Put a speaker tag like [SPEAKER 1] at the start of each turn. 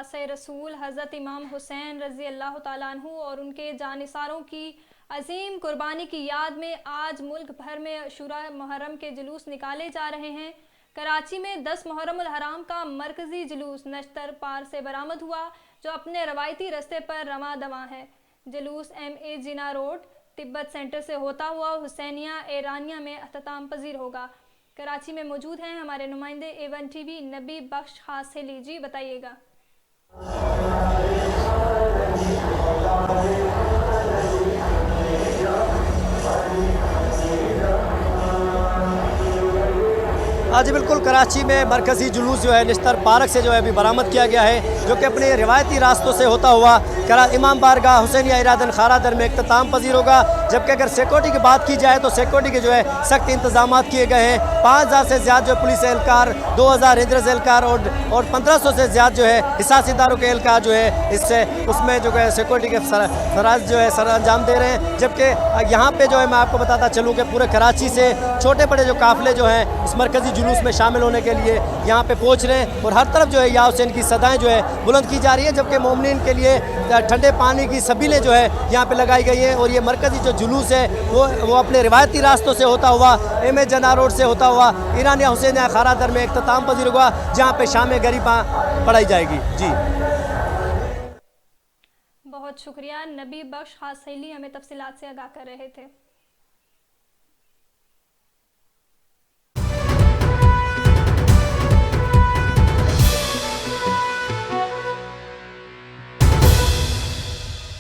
[SPEAKER 1] वारिस रसूल हज़रत इमाम हुसैन रज़ी अल्लाह तआला अन्हु और उनके जानिसारों की अजीम कुर्बानी की याद में आज मुल्क भर में अशूरा मुहर्रम के जुलूस निकाले जा रहे हैं। कराची में 10 मुहर्रम उल हराम का मरकजी जुलूस नश्तर पार से बरामद हुआ, जो अपने रवायती रास्ते पर रवां दवां है। जुलूस MA जिना रोड तिब्बत सेंटर से होता हुआ हुसैनिया एरानिया में अख्ताम पजीर होगा। कराची में मौजूद हैं हमारे नुमाइंदे A1 TV नबी बख्श हासिली। जी बताइएगा।
[SPEAKER 2] हाँ जी बिल्कुल, कराची में मरकज़ी जुलूस जो है निश्तर पार्क से जो है अभी बरामद किया गया है, जो कि अपने रिवायती रास्तों से होता हुआ इमाम बारगाह हुसैनिया इरादन खारादर में इख्तिताम पजीर होगा। जबकि अगर सिक्योरिटी की बात की जाए तो सिक्योरिटी के जो है सख्त इंतजाम किए गए हैं। 5000 से ज़्यादा जो पुलिस एहलकार, 2000 हिजरत एहलकार और 1500 से ज़्यादा जो है हिसास इदारों के एहलकार जो है इससे उसमें जो है सिक्योरिटी के फराज जो है सर अंजाम दे रहे हैं। जबकि यहाँ पे जो है मैं आपको बताता चलूँ कि पूरे कराची से छोटे बड़े जो काफ़िले जो हैं इस मरकज़ी जुलूस में शामिल होने के लिए यहाँ पे पहुँच रहे हैं और हर तरफ जो है या हुसैन की सदाएं जो है बुलंद की जा रही है। जबकि मोमिनीन के लिए ठंडे पानी की सबीलें जो है यहाँ पे लगाई गई हैं और ये मरकज़ी जो जुलूस है वो अपने रिवायती रास्तों से होता हुआ MA जना रोड से होता हुआ ईरानिया हुसैनिया खारादर में इख्तिताम पजीर होगा, जहाँ पे शाम गरीबा पढ़ाई जाएगी। जी
[SPEAKER 1] बहुत शुक्रिया, नबी बख्श हासिली हमें तफसीलात से आगाह कर रहे थे।